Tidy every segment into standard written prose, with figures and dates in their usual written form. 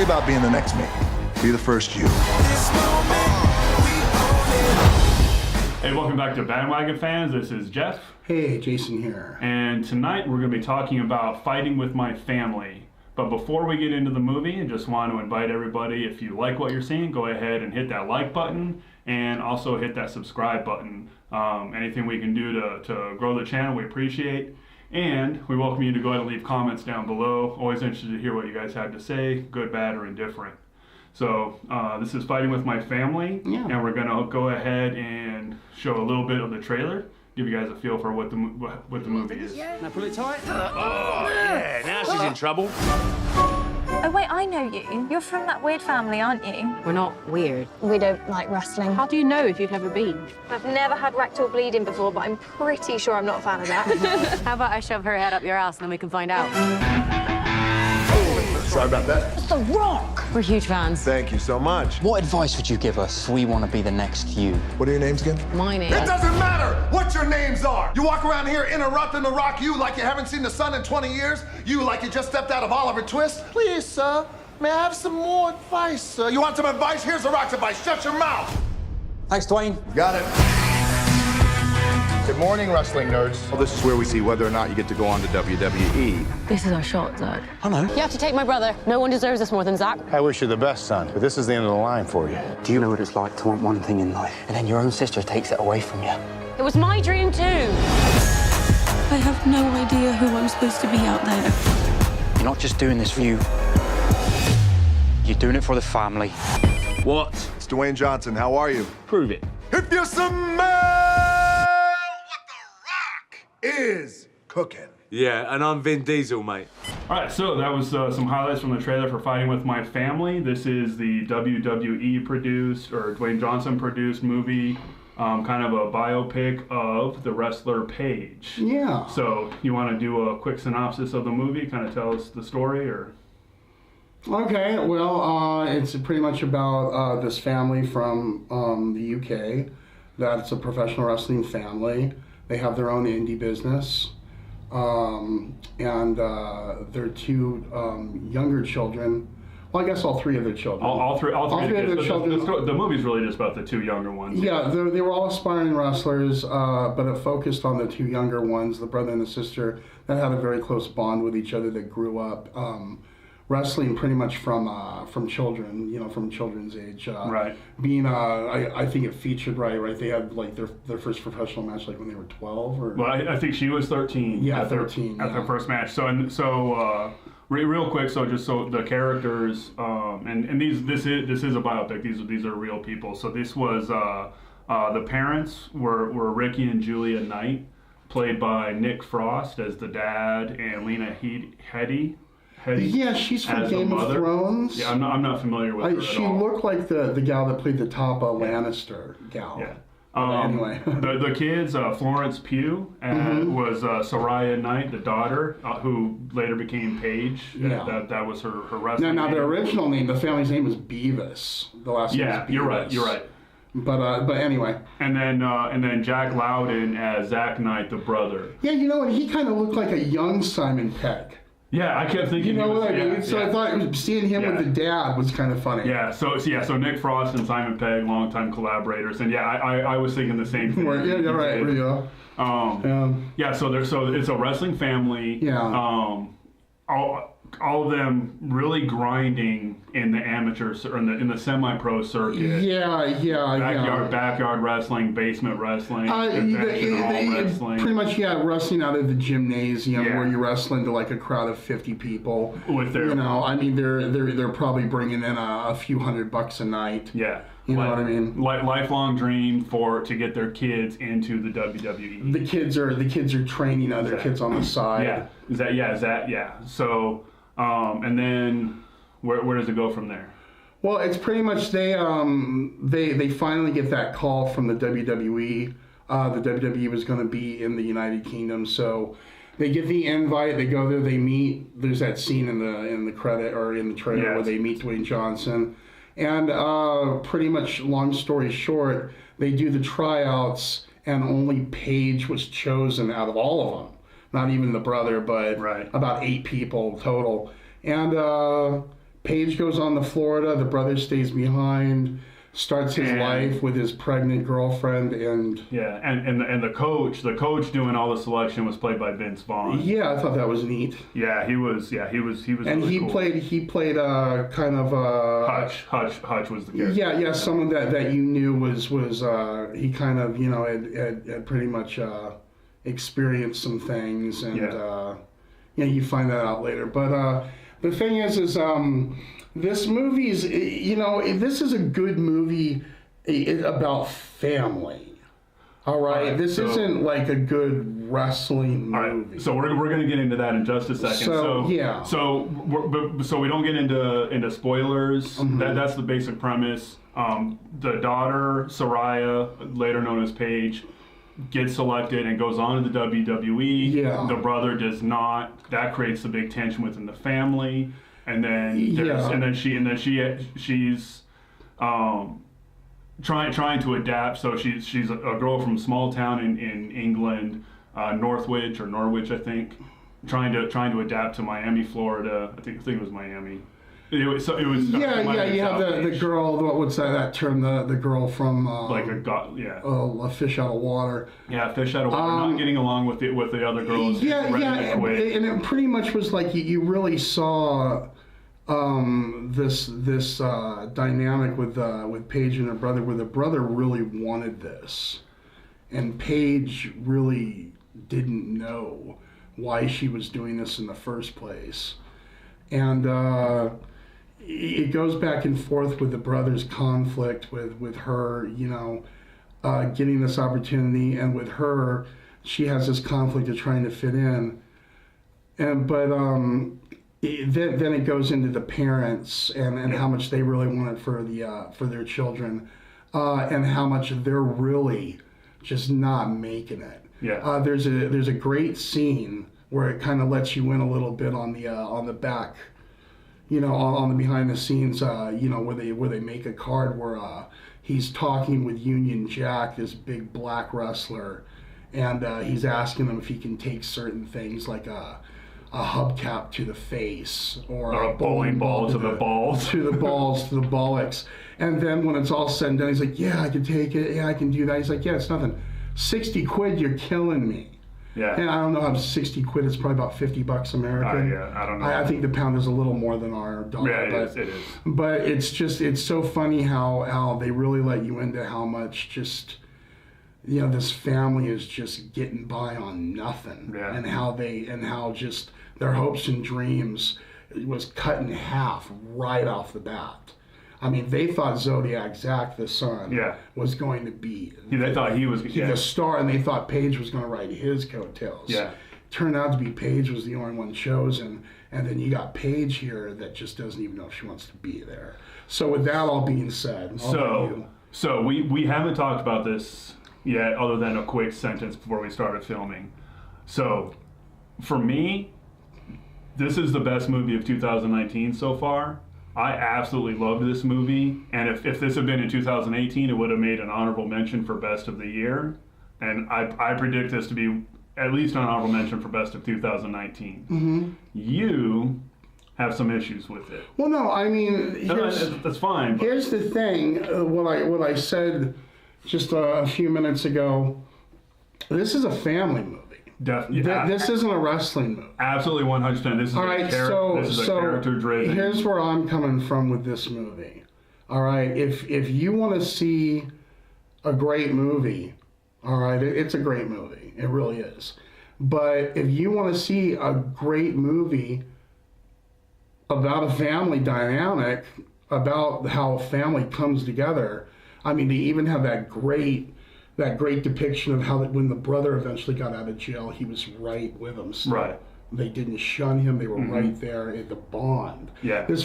worry about being the next me. Be the first you. Hey, welcome back to Bandwagon fans. This is Jeff. Hey, Jason here. And tonight we're going to be talking about fighting with my family. But before we get into the movie, I just want to invite everybody, if you like what you're seeing, go ahead and hit that like button and also hit that subscribe button. Anything we can do to grow the channel, we appreciate. And we welcome you to go ahead and leave comments down below. Always interested to hear what you guys have to say, good, bad, or indifferent. So this is Fighting with My Family, and we're going to go ahead and show a little bit of the trailer, give you guys a feel for what the movie is. Now pull it tight. Oh, yeah, now she's in trouble. Oh, wait, I know you. You're from that weird family, aren't you? We're not weird. We don't like wrestling. How do you know if you've never been? I've never had rectal bleeding before, but I'm pretty sure I'm not a fan of that. How about I shove her head up your ass and then we can find out? Sorry about that. The Rock! We're huge fans. Thank you so much. What advice would you give us? We want to be the next you. What are your names again? My name. It doesn't matter what your names are. You walk around here interrupting the Rock, you like you haven't seen the sun in 20 years. You like you just stepped out of Oliver Twist. Please, sir, may I have some more advice, sir? You want some advice? Here's the Rock's advice. Shut your mouth. Thanks, Dwayne. Got it. Good morning, wrestling nerds. Well, this is where we see whether or not you get to go on to WWE. This is our shot, Zach. I know. You have to take my brother. No one deserves this more than Zach. I wish you the best, son, but this is the end of the line for you. Do you know what it's like to want one thing in life, and then your own sister takes it away from you? It was my dream, too. I have no idea who I'm supposed to be out there. You're not just doing this for you. You're doing it for the family. What? It's Dwayne Johnson. How are you? Prove it. If you smell what the Rock is cooking. Yeah, and I'm Vin Diesel, mate. All right, so that was some highlights from the trailer for Fighting with My Family. This is the WWE produced, or Dwayne Johnson produced movie, kind of a biopic of the wrestler Paige. Yeah. So you want to do a quick synopsis of the movie, kind of tell us the story, or? Okay, well, it's pretty much about this family from the UK. That's a professional wrestling family. They have their own indie business. And their two younger children, well, I guess all three of their children. All three of their children. The The movie's really just about the two younger ones. Yeah, they were all aspiring wrestlers, but it focused on the two younger ones, the brother and the sister, that had a very close bond with each other, that grew up wrestling pretty much from children, from children's age. Right. Being, I think it featured right. They had like their first professional match like when they were 12 or. Well, I think she was 13. Yeah, at 13 at their first match. So real quick, so just so the characters, and this is a biopic. These are real people. So this was the parents were Ricky and Julia Knight, played by Nick Frost as the dad, and Lena Headey. Yeah, she's from Game of Thrones. Yeah, I'm not familiar with her at she all. looked like the gal that played the Tapa Lannister gal. Yeah. Anyway. the kids, Florence Pugh was Soraya Knight, the daughter, who later became Paige. Yeah. That was her wrestling Now name. the original name, the family's name was Beavis. The last name was Beavis. You're right. But anyway. And then Jack Loudon as Zach Knight, the brother. Yeah, you know what? He kind of looked like a young Simon Pegg. Yeah, I kept thinking. You know what I mean? So I thought seeing him with the dad was kind of funny. Yeah. So Nick Frost and Simon Pegg, longtime collaborators, and I was thinking the same thing. Yeah, you're right. Yeah. So it's a wrestling family. Yeah. All of them really grinding in the amateur or in the semi-pro circuit. Backyard wrestling, basement wrestling, wrestling. Pretty much, wrestling out of the gymnasium where you wrestle into like a crowd of 50 people. With their, they're probably bringing in a few $100 a night. Yeah. You know what I mean? Lifelong dream to get their kids into the WWE. The kids are training other kids on the side. Yeah. So, and then where does it go from there? Well, it's pretty much they finally get that call from the WWE. The WWE was going to be in the United Kingdom, so they get the invite. They go there. They meet. There's that scene in the credit or in the trailer where they meet Dwayne Johnson. And pretty much, long story short, they do the tryouts, and only Paige was chosen out of all of them. Not even the brother, but about 8 people total. And Paige goes on to Florida. The brother stays behind, starts his life with his pregnant girlfriend, and and the coach doing all the selection was played by Vince Vaughn. Yeah, I thought that was neat. Yeah, he was. And really he cool. played kind of Hutch was the character. Yeah, someone that you knew was he kind of had pretty much experienced some things, and you find that out later. But the thing is this movie is this is a good movie about family. All right, this isn't like a good wrestling movie. All right, so we're going to get into that in just a second. So we don't get into spoilers. Mm-hmm. That's the basic premise. The daughter Soraya, later known as Paige, gets selected and goes on to the WWE. Yeah. The brother does not. That creates a big tension within the family. And then she's trying to adapt. So she's a girl from a small town in England, Norwich, I think, trying to adapt to Miami, Florida. I think it was Miami. It was you have the girl. What's that term? The girl from a fish out of water. Yeah, fish out of water. Not getting along with the other girls. And it pretty much was like you really saw this dynamic with Paige and her brother, where the brother really wanted this, and Paige really didn't know why she was doing this in the first place, and it goes back and forth with the brother's conflict with her, getting this opportunity, and with her, she has this conflict of trying to fit in, but then it goes into the parents and how much they really want it for their children, and how much they're really just not making it. Yeah. There's a great scene where it kind of lets you in a little bit on the back, on the behind the scenes, where they make a card where he's talking with Union Jack, this big black wrestler, and he's asking him if he can take certain things like a hubcap to the face, or a bowling ball to the balls. To the balls, to the bollocks. And then when it's all said and done, he's like, yeah, I can take it. Yeah, I can do that. He's like, yeah, it's nothing. 60 quid, you're killing me. Yeah. And I don't know how 60 quid, it's probably about $50 American. I don't know. I think the pound is a little more than our dollar. Yeah, it is. But it's so funny how they really let you into how much just, this family is just getting by on nothing. Yeah. And how just their hopes and dreams was cut in half right off the bat. I mean, they thought Zodiac Zack, the son, was going to be they thought he was the star, and they thought Paige was going to ride his coattails. Yeah. Turned out to be Paige was the only one chosen, and then you got Paige here that just doesn't even know if she wants to be there. So with that all being said, so we haven't talked about this yet, other than a quick sentence before we started filming. So, for me, this is the best movie of 2019 so far. I absolutely loved this movie, and if this had been in 2018, it would have made an honorable mention for Best of the Year, and I predict this to be at least an honorable mention for Best of 2019. Mm-hmm. You have some issues with it. Well, no, I mean, that's fine. But here's the thing, what I said just a few minutes ago, this is a family movie. Definitely. This isn't a wrestling movie. Absolutely, 100%. This is a character-driven. Here's where I'm coming from with this movie. All right, if you want to see a great movie, all right, it's a great movie. It really is. But if you want to see a great movie about a family dynamic, about how family comes together, I mean, they even have that great depiction of how that when the brother eventually got out of jail, he was right with him. So right. They didn't shun him. They were right there at the bond. Yeah. This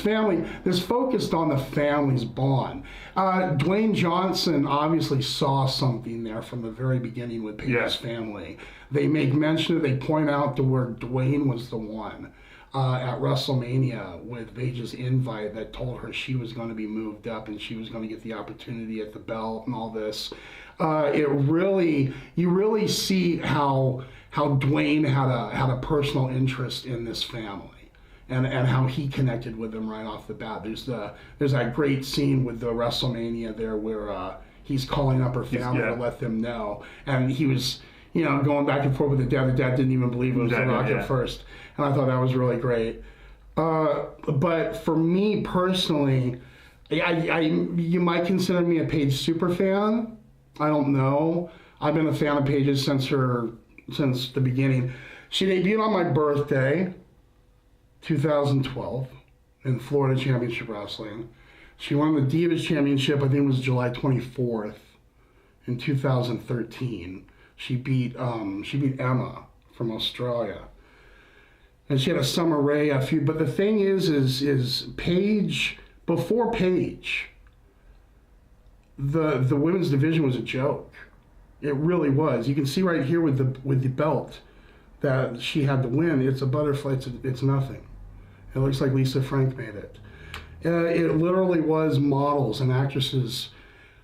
focused on the family's bond. Dwayne Johnson obviously saw something there from the very beginning with Paige's family. They make mention of, they point out to where Dwayne was the one at WrestleMania with Paige's invite that told her she was going to be moved up and she was going to get the opportunity at the belt and all this. You really see how Dwayne had a personal interest in this family, and how he connected with them right off the bat. There's that great scene with the WrestleMania there where he's calling up her family to let them know, and he was going back and forth with the dad. The dad didn't even believe it was The Rock at first, and I thought that was really great. But for me personally, you might consider me a Paige super fan. I don't know. I've been a fan of Paige's since the beginning. She debuted on my birthday, 2012, in Florida Championship Wrestling. She won the Divas Championship, I think it was July 24th, in 2013. She beat Emma from Australia. And she had a Summer Rae feud. But the thing is Paige, before Paige, the women's division was a joke. It really was. You can see right here with the belt that she had to win. It's a butterfly. It's nothing. It looks like Lisa Frank made it. It literally was models and actresses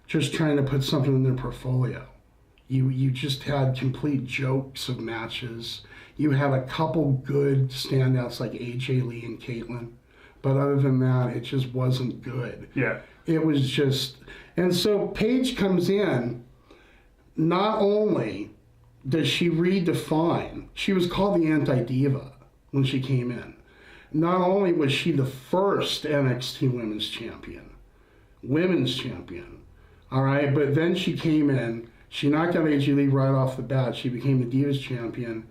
just trying to put something in their portfolio. You just had complete jokes of matches. You had a couple good standouts like AJ Lee and Caitlyn. But other than that, it just wasn't good. Yeah. It was just... And so Paige comes in, not only does she redefine, she was called the anti-diva when she came in. Not only was she the first NXT women's champion, all right, but then she came in, she knocked out AJ Lee right off the bat, she became the Divas champion,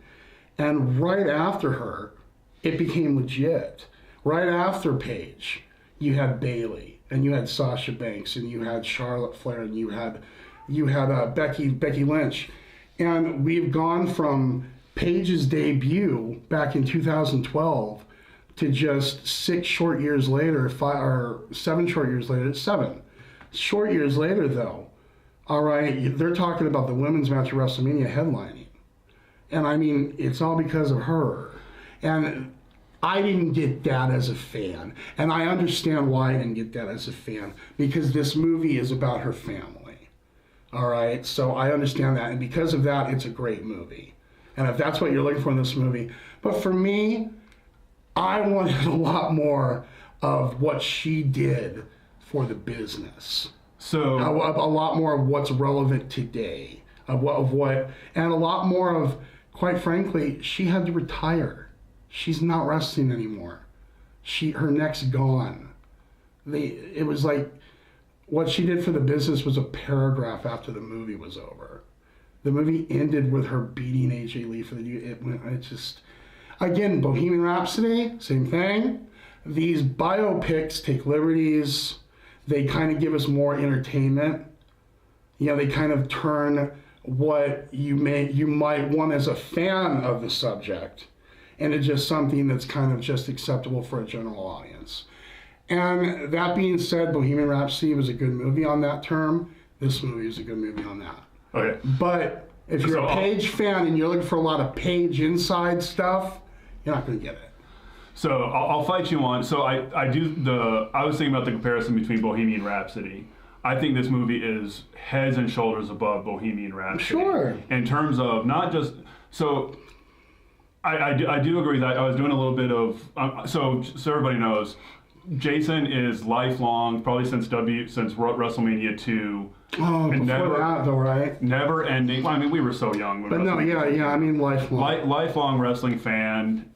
and right after her, it became legit. Right after Paige, you had Bayley, and you had Sasha Banks, and you had Charlotte Flair, and you had Becky Lynch. And we've gone from Paige's debut back in 2012 to just 7 short years later, though. All right, they're talking about the women's match at WrestleMania headlining. And I mean, it's all because of her. And I didn't get that as a fan. And I understand why I didn't get that as a fan, because this movie is about her family. All right, so I understand that. And because of that, it's a great movie. And if that's what you're looking for in this movie. But for me, I wanted a lot more of what she did for the business. So a lot more of what's relevant today, and a lot more of, quite frankly, she had to retire. She's not wrestling anymore. Her neck's gone. It was like what she did for the business was a paragraph after the movie was over. The movie ended with her beating AJ Lee for again, Bohemian Rhapsody, same thing. These biopics take liberties. They kind of give us more entertainment. They kind of turn what you might want as a fan of the subject into just something that's kind of just acceptable for a general audience. And that being said, Bohemian Rhapsody was a good movie on that term. This movie is a good movie on that. Okay. But if you're a Paige fan and you're looking for a lot of Paige inside stuff, you're not going to get it. So I'll fight you on. So I was thinking about the comparison between Bohemian Rhapsody. I think this movie is heads and shoulders above Bohemian Rhapsody. Sure. In terms of not just so. I do agree that I was doing a little bit of so everybody knows, Jason is lifelong, probably since WrestleMania 2. Oh, before that though, right? Never ending. Well, I mean, we were so young. But no, yeah. I mean, lifelong. Lifelong wrestling fan.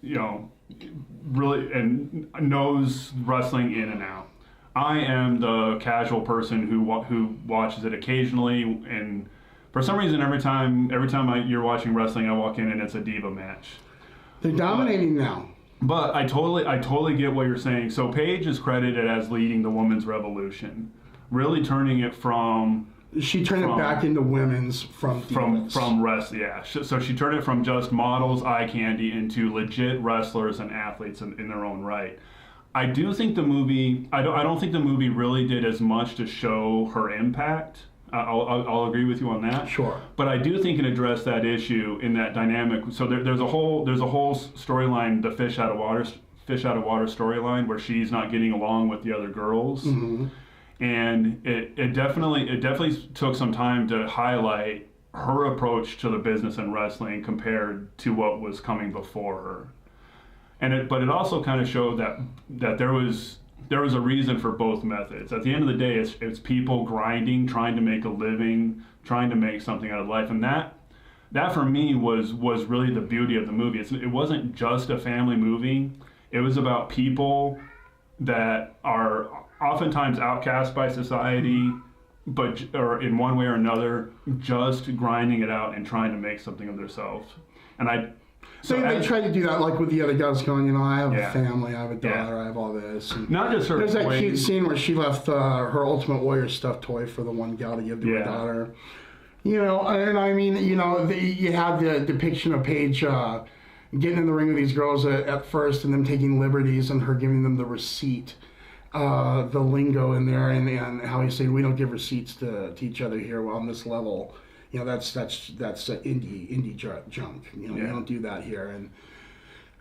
Really, and knows wrestling in and out. I am the casual person who watches it occasionally, and for some reason, every time you're watching wrestling, I walk in and it's a diva match. They're dominating now. But I totally get what you're saying. So Paige is credited as leading the women's revolution, really turning it from. She turned it back into women's from wrestling. Yeah. So she turned it from just models, eye candy, into legit wrestlers and athletes in their own right. I do think the movie. I don't think the movie really did as much to show her impact. I'll agree with you on that. Sure. But I do think it addressed that issue in that dynamic. So there's a whole storyline, the fish out of water storyline, where she's not getting along with the other girls. Mm-hmm. And it definitely took some time to highlight her approach to the business and wrestling compared to what was coming before her. but it also kind of showed that there was a reason for both methods. At the end of the day, it's people grinding, trying to make a living, trying to make something out of life, and that for me was really the beauty of the movie. It wasn't just a family movie. It was about people that are oftentimes outcast by society, or in one way or another, just grinding it out and trying to make something of themselves. And they try to do that, like with the other guys going, I have Yeah. a family, I have a daughter, Yeah. I have all this. And not just her. there's that way- cute scene where she left her Ultimate Warrior stuffed toy for the one gal to give to her Yeah. daughter. And I mean, you had the depiction of Paige getting in the ring with these girls at first and them taking liberties and her giving them the receipt, the lingo in there, and how he said, we don't give receipts to each other here on this level. That's indie junk. You don't do that here. And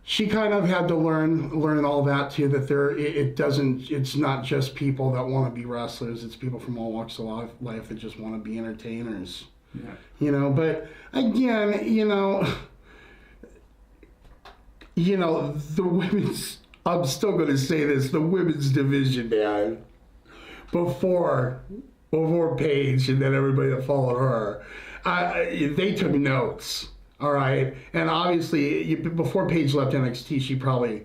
she kind of had to learn all that too. That it's not just people that want to be wrestlers. It's people from all walks of life that just want to be entertainers. Yeah. But again, the women's. I'm still going to say this: the women's division, man. Before Paige and then everybody that followed her, they took notes. All right, and obviously before Paige left NXT, she probably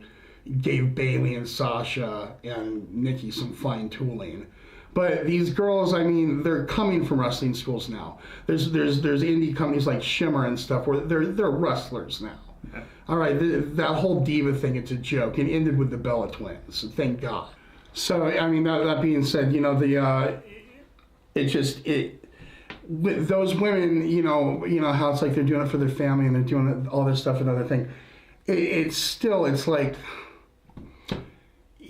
gave Bayley and Sasha and Nikki some fine tooling. But these girls, I mean, they're coming from wrestling schools now. There's indie companies like Shimmer and stuff where they're wrestlers now. Yeah. All right, that whole diva thing, it's a joke. It ended with the Bella Twins, thank God. So, I mean, that being said, with those women, how it's like they're doing it for their family and they're doing all this stuff and other thing. It's like,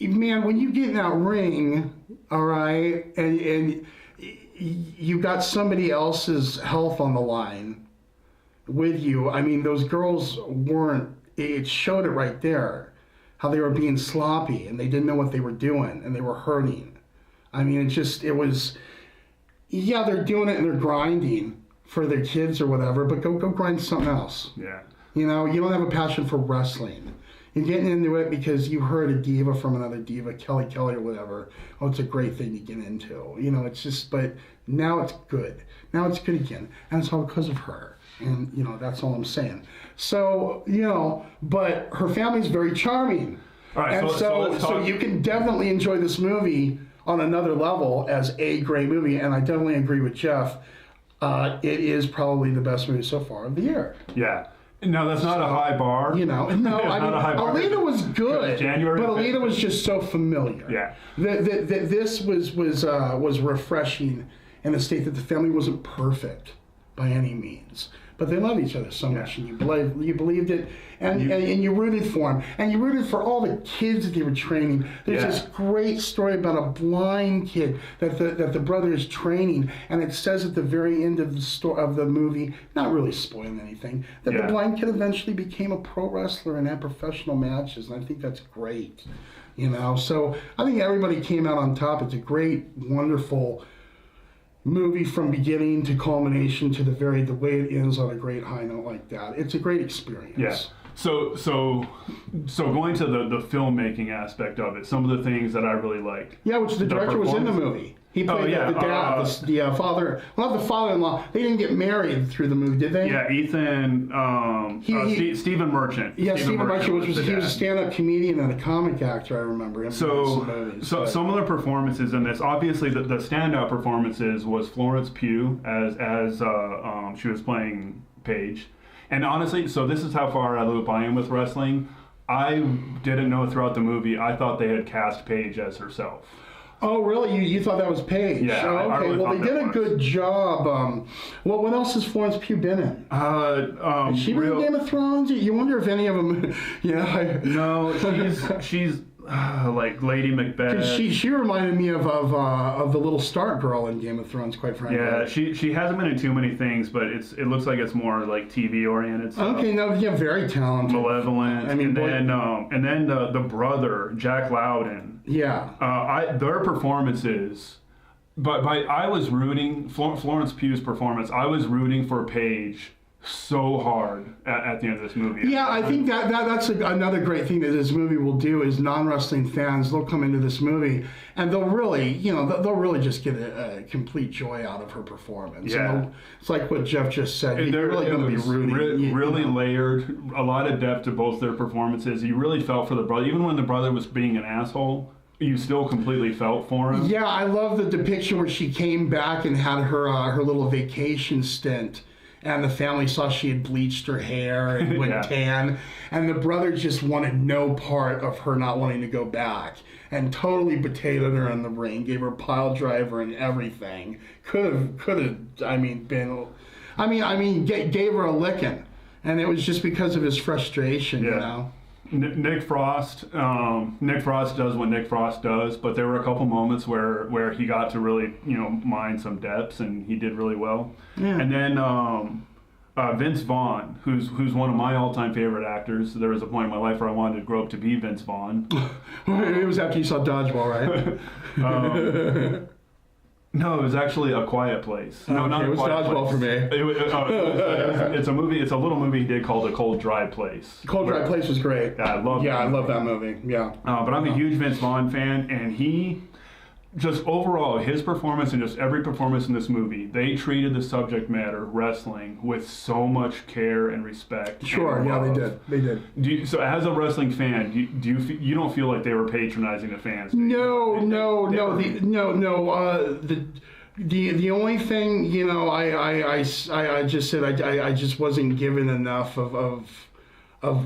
man, when you get in that ring, all right, and you got somebody else's health on the line with you. I mean, those girls it showed it right there, how they were being sloppy and they didn't know what they were doing and they were hurting. I mean, they're doing it and they're grinding for their kids or whatever, but go grind something else. Yeah. You don't have a passion for wrestling. You're getting into it because you heard a diva from another diva, Kelly or whatever. Oh, it's a great thing to get into. It's just, but now it's good. Now it's good again. And it's all because of her. And, that's all I'm saying. So, but her family's very charming. All right, and so you can definitely enjoy this movie on another level as a great movie. And I definitely agree with Jeff. It is probably the best movie so far of the year. Yeah. No, that's not a high bar. No, I mean, Alita was good, but Alita was just so familiar. Yeah. This was refreshing in the state that the family wasn't perfect by any means, but they love each other so much, and you believed it, and you rooted for them, and you rooted for all the kids that they were training. There's this great story about a blind kid that the brother is training, and it says at the very end of the movie, not really spoiling anything, that the blind kid eventually became a pro wrestler and had professional matches, and I think that's great. So I think everybody came out on top. It's a great, wonderful movie from beginning to culmination to the way it ends on a great high note like that. It's a great experience. Yeah. So going to the filmmaking aspect of it, some of the things that I really liked. Yeah, which the director was in the movie. He played the dad, the father. Well, not the father-in-law. They didn't get married through the movie, did they? Yeah, Ethan. Stephen Merchant. Yeah, Stephen Merchant, he was a stand-up comedian and a comic actor. I remember him. Some of the performances in this, obviously, the standout performances was Florence Pugh as she was playing Paige. And honestly, so this is how far out of the loop I am with wrestling. I didn't know throughout the movie. I thought they had cast Paige as herself. Oh, really? You thought that was Paige? Yeah. Oh, okay. Really they did a good job. What else has Florence Pugh been in? Has she been in Game of Thrones? You wonder if any of them. No, she's like Lady Macbeth. She reminded me of the little Stark girl in Game of Thrones, quite frankly. Yeah, she hasn't been in too many things, but it looks like it's more like TV oriented stuff. Okay, no, yeah, very talented. Malevolent. I mean, and then the brother Jack Loudon. Yeah. Their performances. But I was rooting Florence Pugh's performance. I was rooting for Paige so hard at the end of this movie. Yeah, I think that's another great thing that this movie will do is non-wrestling fans, they'll come into this movie and they'll really, they'll really just get a complete joy out of her performance. Yeah. It's like what Jeff just said. You're really going to be rooting. Really layered, a lot of depth to both their performances. You really felt for the brother. Even when the brother was being an asshole, you still completely felt for him. Yeah, I love the depiction where she came back and had her little vacation stint. And the family saw she had bleached her hair and went tan. And the brother just wanted no part of her not wanting to go back. And totally potatoed her in the ring, gave her a pile driver and everything. Gave her a licking. And it was just because of his frustration, Nick Frost does what Nick Frost does, but there were a couple moments where he got to really, mine some depths, and he did really well. Yeah. And then Vince Vaughn, who's one of my all-time favorite actors. There was a point in my life where I wanted to grow up to be Vince Vaughn. It was after you saw Dodgeball, right? No, it was actually A Quiet Place. No, not it was Dodgeball for me. It's a movie. It's a little movie he did called A Cold Dry Place. Cold Dry Place was great. Yeah, I love that movie. Yeah. But I'm a huge Vince Vaughn fan, and he just overall his performance and just every performance in this movie, they treated the subject matter wrestling with so much care and respect. Sure, and yeah, they did. So as a wrestling fan, you don't feel like they were patronizing the fans? No. The only thing, I just said I just wasn't given enough of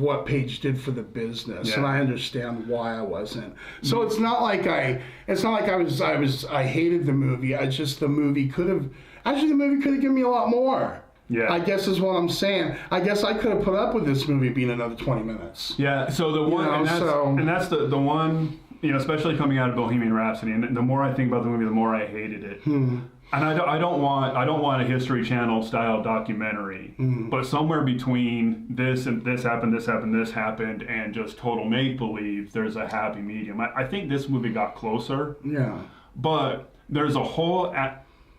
what Paige did for the business, and I understand why I wasn't. So it's not like I hated the movie. The movie could have given me a lot more. Yeah, I guess is what I'm saying. I guess I could have put up with this movie being another 20 minutes. Yeah. So the one, and that's the one, especially coming out of Bohemian Rhapsody, and the more I think about the movie, the more I hated it. And I don't want a History Channel style documentary, but somewhere between this and this happened, and just total make believe, there's a happy medium. I think this movie got closer. Yeah. But there's a whole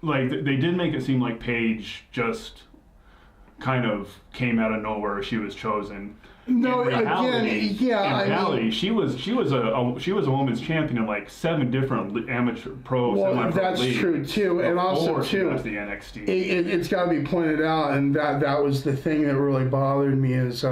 they did make it seem like Paige just kind of came out of nowhere. She was chosen. No, in reality, she was a women's champion in like 7 different amateur pro. Well, that's leagues. True too, and also too, that's the NXT. It's got to be pointed out, and that was the thing that really bothered me is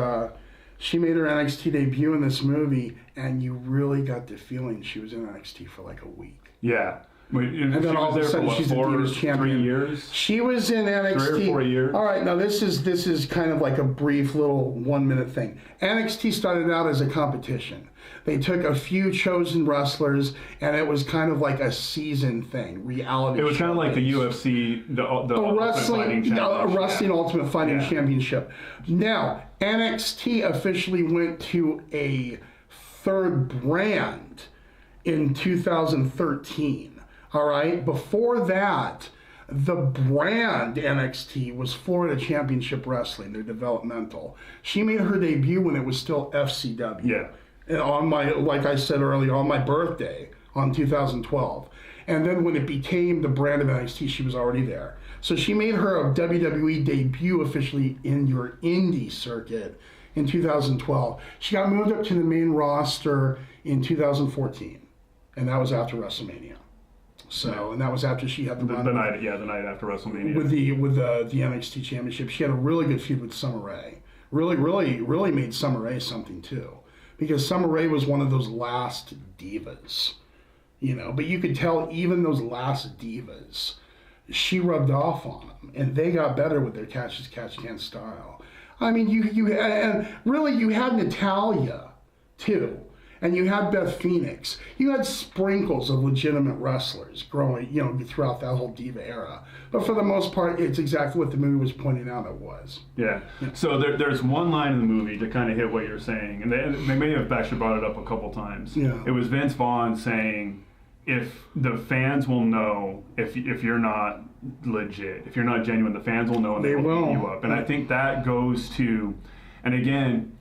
she made her NXT debut in this movie, and you really got the feeling she was in NXT for like a week. Yeah. And then all of a sudden she's a Divas champion. 3 years? She was in NXT. 3 or 4 years. All right, now this is kind of like a brief little 1 minute thing. NXT started out as a competition. They took a few chosen wrestlers, and it was kind of like a season thing, reality. It was kind of like the UFC, Wrestling Ultimate Fighting Championship. Now, NXT officially went to a third brand in 2013. All right. Before that, the brand NXT was Florida Championship Wrestling. They're developmental. She made her debut when it was still FCW. Yeah. And like I said earlier, on my birthday on 2012. And then when it became the brand of NXT, she was already there. So she made her WWE debut officially in your indie circuit in 2012. She got moved up to the main roster in 2014, and that was after WrestleMania. So, and that was after she had the night after WrestleMania with the NXT Championship. She had a really good feud with Summer Rae. Really made Summer Rae something too, because Summer Rae was one of those last divas, But you could tell even those last divas, she rubbed off on them, and they got better with their catch-as-catch-can style. I mean, you had Natalya too. And you had Beth Phoenix. You had sprinkles of legitimate wrestlers growing, throughout that whole diva era. But for the most part, it's exactly what the movie was pointing out it was. Yeah. So there's one line in the movie to kind of hit what you're saying, and they may have actually brought it up a couple times. Yeah. It was Vince Vaughn saying, if the fans will know if you're not legit, if you're not genuine, the fans will know and they will beat you up. And I think that goes to, and again,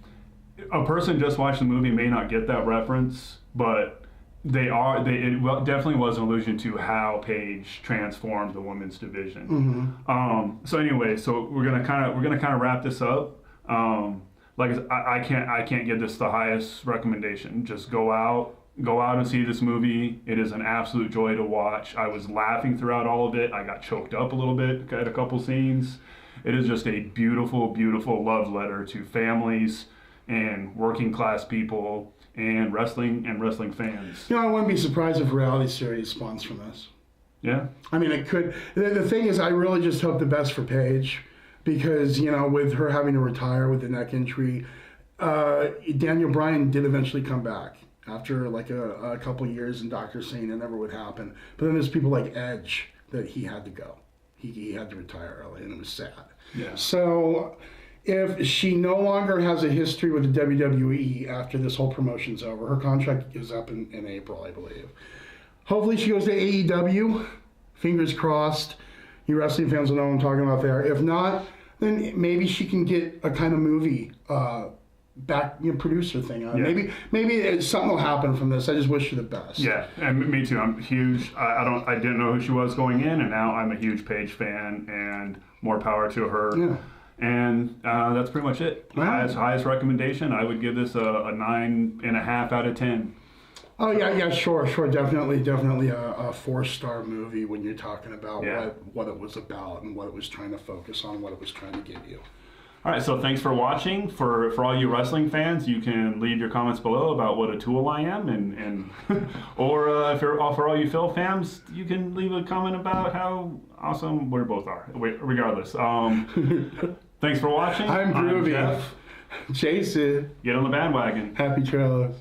a person just watching the movie may not get that reference, but Definitely was an allusion to how Paige transformed the women's division. So anyway, so we're gonna kind of wrap this up. I can't give this the highest recommendation. Just go out and see this movie. It is an absolute joy to watch. I was laughing throughout all of it. I got choked up a little bit at a couple scenes. It is just a beautiful, beautiful love letter to families and working class people and wrestling fans. I wouldn't be surprised if a reality series spawns from this. Yeah. I mean, it could. The thing is, I really just hope the best for Paige, because with her having to retire with the neck injury, Daniel Bryan did eventually come back after like a couple years, and doctors saying it never would happen. But then there's people like Edge that he had to go. He had to retire early, and it was sad. Yeah. So if she no longer has a history with the WWE after this whole promotion's over, her contract is up in April, I believe. Hopefully she goes to AEW. Fingers crossed. You wrestling fans will know what I'm talking about there. If not, then maybe she can get a kind of movie back, producer thing. Yeah. Maybe something will happen from this. I just wish her the best. Yeah, and me too. I'm huge. I didn't know who she was going in, and now I'm a huge Paige fan, and more power to her. Yeah. And that's pretty much it. Wow. Highest recommendation, I would give this a 9.5 out of 10. Oh yeah, sure, definitely a 4-star movie when you're talking about what it was about and what it was trying to focus on, what it was trying to give you. All right, so thanks for watching. For all you wrestling fans, you can leave your comments below about what a tool I am, and or for all you Phil fans, you can leave a comment about how awesome we both are. Regardless, thanks for watching. I'm Groovy. Jeff. Jason. Get on the bandwagon. Happy trails.